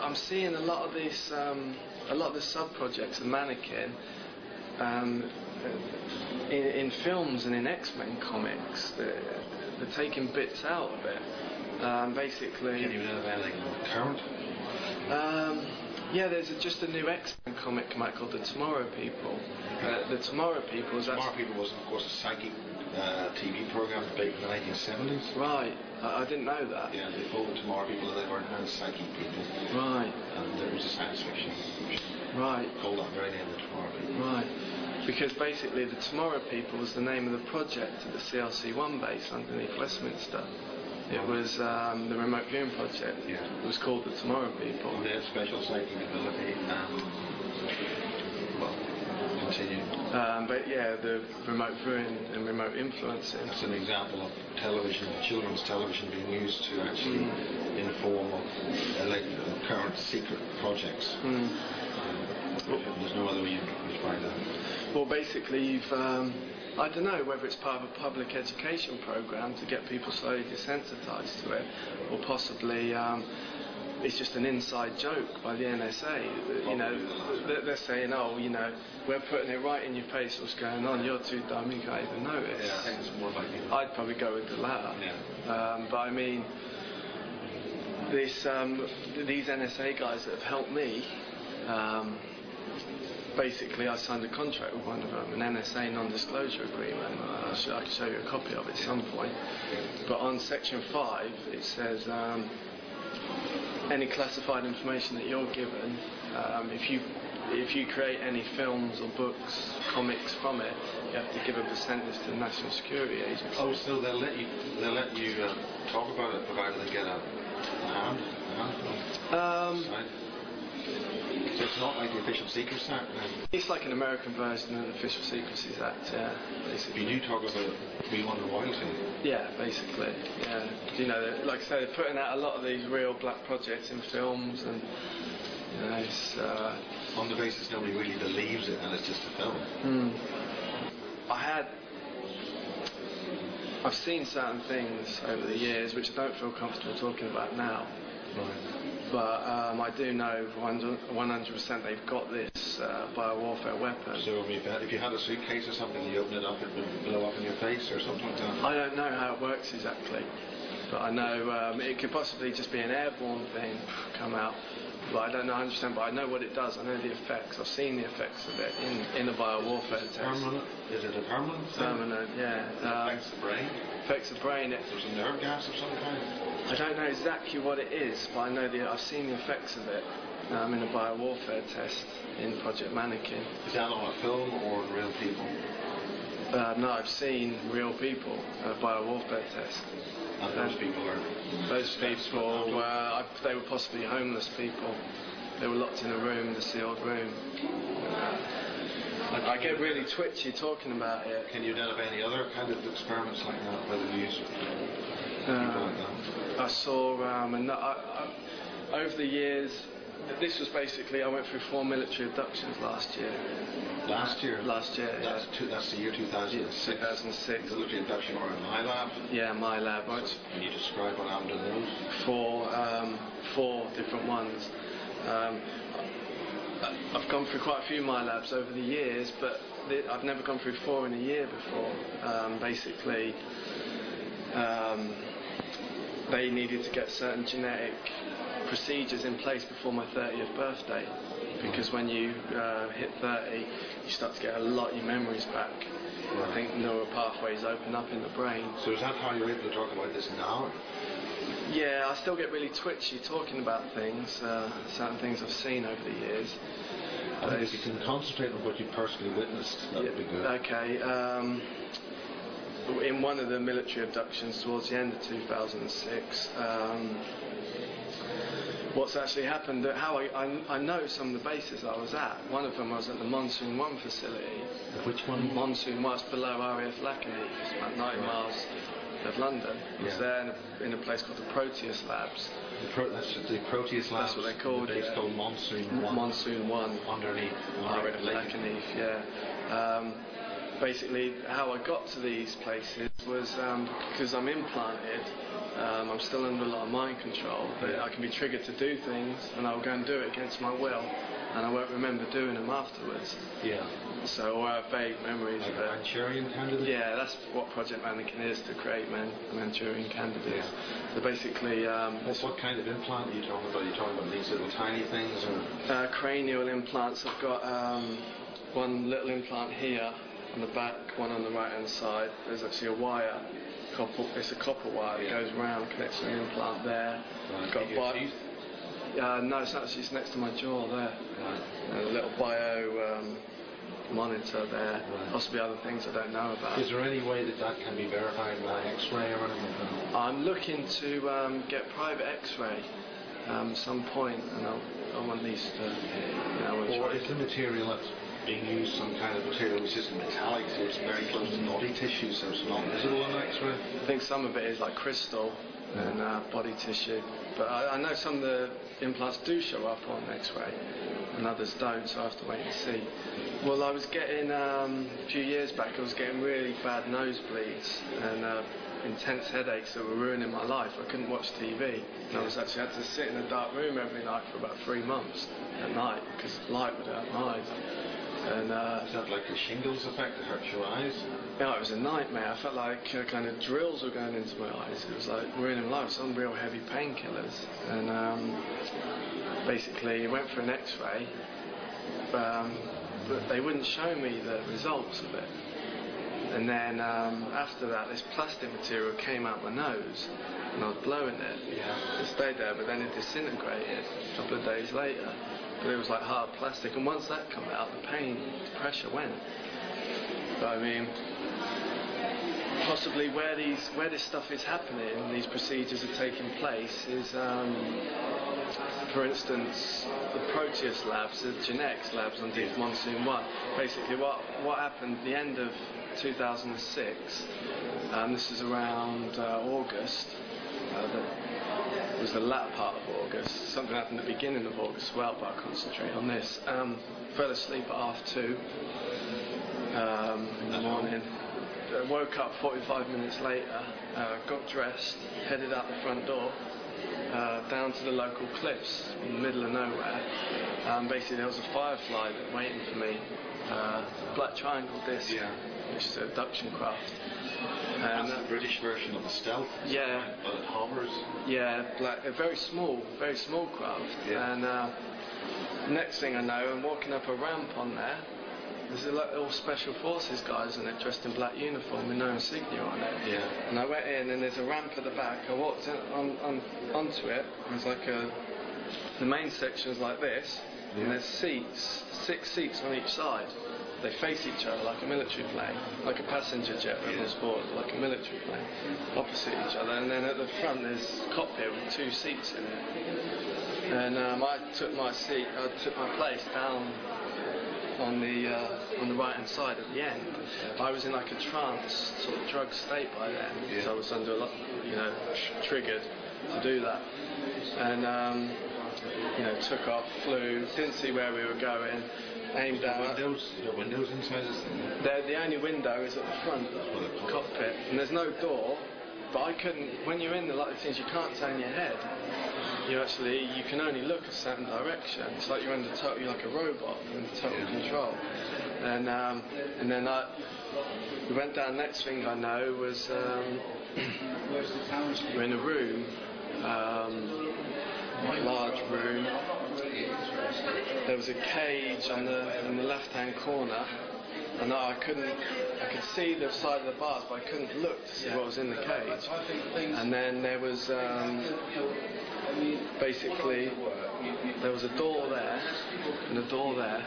I'm seeing a lot of these, a lot of the sub-projects of mannequin in films and in X-Men comics. They're taking bits out of it. Basically. Can you know about anything current? Yeah, there's just a new X-Men comic come out called The Tomorrow People. The Tomorrow People. Tomorrow People was, of course, a psychic TV program back in the 1970s. Right, I didn't know that. Yeah, they called the Tomorrow People and they were enhanced psychic people. Right. And it was a science fiction. Right. Called that very name, the Tomorrow People. Right. Because basically the Tomorrow People was the name of the project at the CLC-1 base underneath Westminster. It was the remote viewing project. Yeah. It was called the Tomorrow People. And they had special psychic ability and, well, continue. But yeah, the remote viewing and remote influencing. That's an example of television, children's television being used to actually inform of like current secret projects. There's no other way you can find that. Well, basically you've... I don't know whether it's part of a public education program to get people slowly desensitised to it, or possibly it's just an inside joke by the NSA. You know, they're saying, oh, you know, we're putting it right in your face what's going on. You're too dumb, you can't even notice. Yeah, I think it's more likely. I'd probably go with the latter. Yeah. But I mean, these NSA guys that have helped me. Basically, I signed a contract with one of them, an NSA non-disclosure agreement. I can show you a copy of it at some point. But on Section 5, it says any classified information that you're given, if you create any films or books, comics from it, you have to give a percentage to the National Security Agency. Oh, so they'll let you talk about it, provided they get a hand film. So it's not like the Official Secrets Act then? It's like an American version of the Official Secrecies Act, yeah, basically. You do talk about being under royalty? Yeah, basically, yeah. You know, like I say, they're putting out a lot of these real black projects in films, and, you know, it's... on the basis nobody really believes it and it's just a film. I've seen certain things over the years which I don't feel comfortable talking about now. Right. But I do know 100% they've got this biowarfare weapon. So if you had a suitcase or something, you open it up, it would blow up in your face or something like that? I don't know how it works exactly, but I know it could possibly just be an airborne thing come out. But I don't know 100%, but I know what it does. I know the effects. I've seen the effects of it in a biowarfare test. Permanent? Is it a permanent thing? Permanent, yeah. Affects the brain? Affects the brain. There's a nerve gas of some kind? I don't know exactly what it is, but I know I've seen the effects of it in a biowarfare test in Project Mannequin. Is that on a film or in real people? No, I've seen real people at a biowarfare test. And those people are... Those people they were possibly homeless people. They were locked in a room, the sealed room. I get really twitchy talking about it. Can you identify any other kind of experiments like that, whether you use people like that? I saw, over the years, this was basically, I went through 4 military abductions last year. Last year? Last year, yeah. That's the year 2006? 2006. Military abduction or in my lab? Yeah, my lab. Can you describe what happened in those? 4 different ones. I've gone through quite a few my labs over the years, but I've never gone through 4 in a year before. Basically, they needed to get certain genetic procedures in place before my 30th birthday, because when you hit 30, you start to get a lot of your memories back. Right. I think neural pathways open up in the brain. So is that how you're able to talk about this now? Yeah, I still get really twitchy talking about things, certain things I've seen over the years. I think if you can concentrate on what you personally witnessed, that would be good. Okay. In one of the military abductions towards the end of 2006, what's actually happened, how I know some of the bases I was at. One of them was at the Monsoon 1 facility. Which one? Monsoon 1, below RAF Lacanau, it's about 9 miles of London. I was there in a place called the Proteus Labs. That's the Proteus Labs. That's what they're called. It's called Monsoon 1. Monsoon 1. Underneath RAF Lacanau, yeah. Basically, how I got to these places was because I'm implanted I'm still under a lot of mind control, but I can be triggered to do things, and I'll go and do it against my will, and I won't remember doing them afterwards. Yeah. So I have vague memories of it. Manchurian candidate? Yeah, that's what Project Mannequin is, to create Manchurian candidates. Yeah. So basically... what kind of implant are you talking about? Are you talking about these little tiny things? Or? Cranial implants. I've got one little implant here on the back, one on the right hand side. There's actually a wire. It's a copper wire that goes around, connects to an implant there. Right. Got your teeth? No, it's actually next to my jaw there. Right. And a little bio monitor there. Right. Possibly other things I don't know about. Is there any way that can be verified by X-ray or anything? I'm looking to get private X-ray some point, and I want these to. Or is the material that's being used some kind of material which is metallic, so it's very close to body tissue, so it's not visible on X-ray? I think some of it is like crystal and body tissue, but I know some of the implants do show up on X-ray and others don't, so I have to wait and see. Well, I was getting a few years back, I was getting really bad nosebleeds and intense headaches that were ruining my life. I couldn't watch TV, and I was actually had to sit in a dark room every night for about 3 months at night because light would hurt my eyes. And, is that like the shingles effect that hurts your eyes? Yeah, it was a nightmare. I felt like kind of drills were going into my eyes. It was like ruining my life. Some real heavy painkillers. And basically, I went for an X-ray, but they wouldn't show me the results of it. And then after that, this plastic material came out my nose, and I was blowing it. Yeah. It stayed there, but then it disintegrated a couple of days later. But it was like hard plastic, and once that came out, the pain, the pressure went. But I mean, possibly where this stuff is happening, these procedures are taking place, is, for instance, the Proteus labs, the genetics labs on Deep Monsoon 1. Basically, what happened at the end of 2006, this is around August, it was the latter part of August. Something happened at the beginning of August as well, but I'll concentrate on this. Fell asleep at 2:30 in the morning. Woke up 45 minutes later, got dressed, headed out the front door, down to the local cliffs in the middle of nowhere. Basically, there was a firefly that waiting for me, black triangle disc, which is a abduction craft. And that's the British version of the stealth. Yeah. But it hovers. Yeah, a very small craft. Yeah. And next thing I know, I'm walking up a ramp on there. There's all special forces guys on it, dressed in black uniform with no insignia on it. Yeah. And I went in, and there's a ramp at the back. I walked onto it. There's like the main section is like this, and there's 6 seats on each side. They face each other like a military plane, like a passenger jet rebel sport, like a military plane, opposite each other. And then at the front there's a cockpit with 2 seats in it. And I took my place down on the right hand side at the end. I was in like a trance, sort of drug state by then, so I was under a lot, triggered to do that. And took off, flew, didn't see where we were going. Aimed out. The windows inside this thing? The only window is at the front of the cockpit, and there's no door. But I couldn't. When you're in the like things, you can't turn your head. You can only look a certain direction. It's like you're like a robot under total control. And then we went down. Next thing I know was we're in a room, large room. There was a cage in the left-hand corner, and I could see the side of the bars, but I couldn't look to see what was in the cage. And then there was basically there was a door there and a door there.